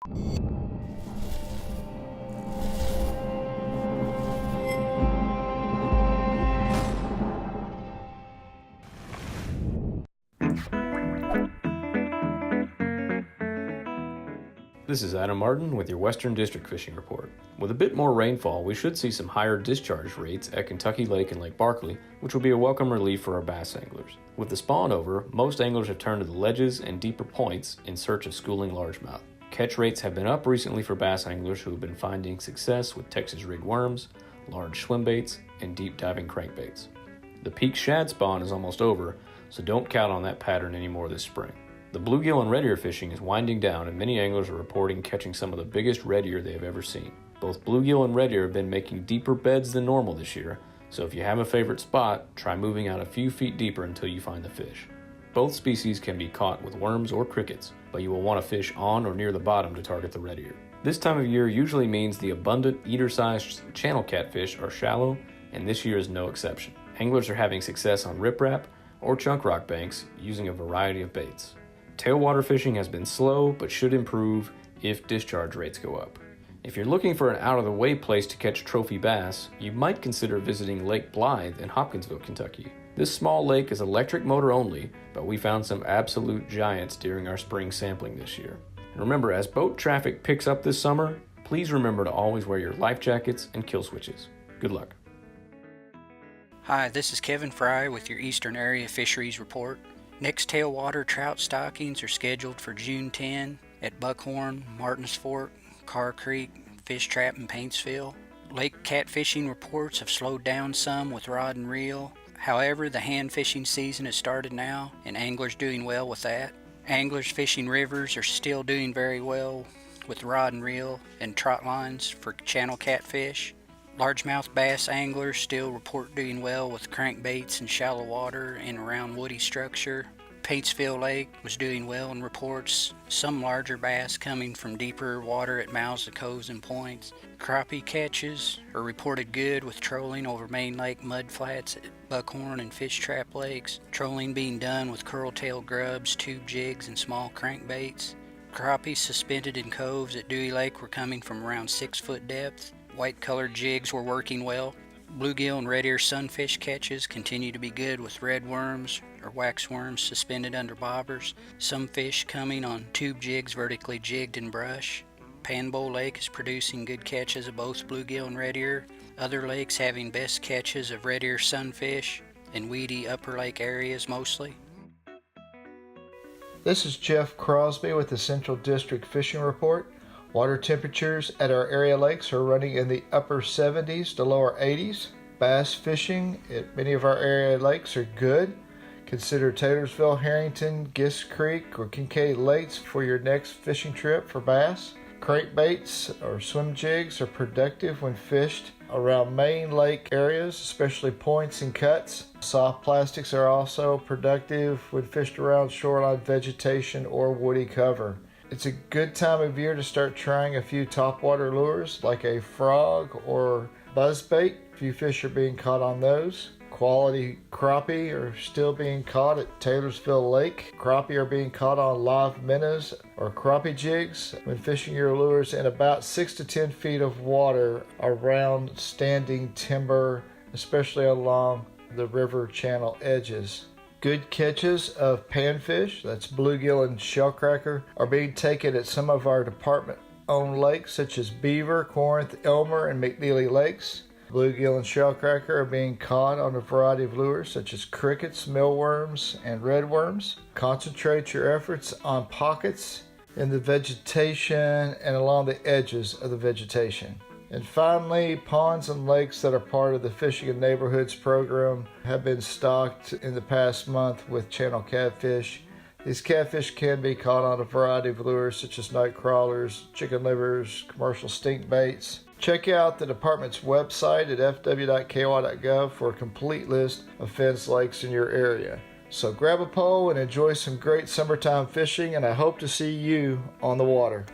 This is Adam Martin with your Western District Fishing Report. With a bit more rainfall, we should see some higher discharge rates at Kentucky Lake and Lake Barkley, which will be a welcome relief for our bass anglers. With the spawn over, most anglers have turned to the ledges and deeper points in search of schooling largemouth. Catch rates have been up recently for bass anglers who have been finding success with Texas rigged worms, large swim baits, and deep diving crankbaits. The peak shad spawn is almost over, so don't count on that pattern anymore this spring. The bluegill and red ear fishing is winding down, and many anglers are reporting catching some of the biggest red ear they have ever seen. Both bluegill and red ear have been making deeper beds than normal this year, so if you have a favorite spot, try moving out a few feet deeper until you find the fish. Both species can be caught with worms or crickets, but you will want to fish on or near the bottom to target the red ear. This time of year usually means the abundant eater-sized channel catfish are shallow, and this year is no exception. Anglers are having success on riprap or chunk rock banks using a variety of baits. Tailwater fishing has been slow, but should improve if discharge rates go up. If you're looking for an out-of-the-way place to catch trophy bass, you might consider visiting Lake Blythe in Hopkinsville, Kentucky. This small lake is electric motor only, but we found some absolute giants during our spring sampling this year. And remember, as boat traffic picks up this summer, please remember to always wear your life jackets and kill switches. Good luck. Hi, this is Kevin Fry with your Eastern Area Fisheries Report. Next tailwater trout stockings are scheduled for June 10 at Buckhorn, Martins Fork, Carr Creek, Fish Trap, and Paintsville. Lake catfishing reports have slowed down some with rod and reel. However, the hand fishing season has started now, and anglers doing well with that. Anglers fishing rivers are still doing very well with rod and reel and trot lines for channel catfish. Largemouth bass anglers still report doing well with crankbaits in shallow water and around woody structure. Paintsville Lake was doing well and reports some larger bass coming from deeper water at mouths of coves and points. Crappie catches are reported good with trolling over Main Lake mudflats at Buckhorn and Fish Trap Lakes. Trolling being done with curl-tail grubs, tube jigs, and small crankbaits. Crappies suspended in coves at Dewey Lake were coming from around 6-foot depth. White-colored jigs were working well. Bluegill and red ear sunfish catches continue to be good with red worms or wax worms suspended under bobbers. Some fish coming on tube jigs vertically jigged in brush. Panbow Lake is producing good catches of both bluegill and red ear. Other lakes having best catches of red ear sunfish in weedy upper lake areas mostly. This is Jeff Crosby with the Central District Fishing Report. Water temperatures at our area lakes are running in the upper 70s to lower 80s. Bass fishing at many of our area lakes are good. Consider Taylorsville, Harrington, Gist Creek, or Kincaid Lakes for your next fishing trip for bass. Crankbaits or swim jigs are productive when fished around main lake areas, especially points and cuts. Soft plastics are also productive when fished around shoreline vegetation or woody cover. It's a good time of year to start trying a few topwater lures like a frog or buzzbait. A few fish are being caught on those. Quality crappie are still being caught at Taylorsville Lake. Crappie are being caught on live minnows or crappie jigs when fishing your lures in about 6 to 10 feet of water around standing timber, especially along the river channel edges. Good catches of panfish, that's bluegill and shellcracker, are being taken at some of our department-owned lakes such as Beaver, Corinth, Elmer, and McNeely Lakes. Bluegill and shellcracker are being caught on a variety of lures such as crickets, millworms, and redworms. Concentrate your efforts on pockets in the vegetation and along the edges of the vegetation. And finally, ponds and lakes that are part of the Fishing in Neighborhoods program have been stocked in the past month with channel catfish. These catfish can be caught on a variety of lures such as night crawlers, chicken livers, commercial stink baits. Check out the department's website at fw.ky.gov for a complete list of fenced lakes in your area. So grab a pole and enjoy some great summertime fishing, and I hope to see you on the water.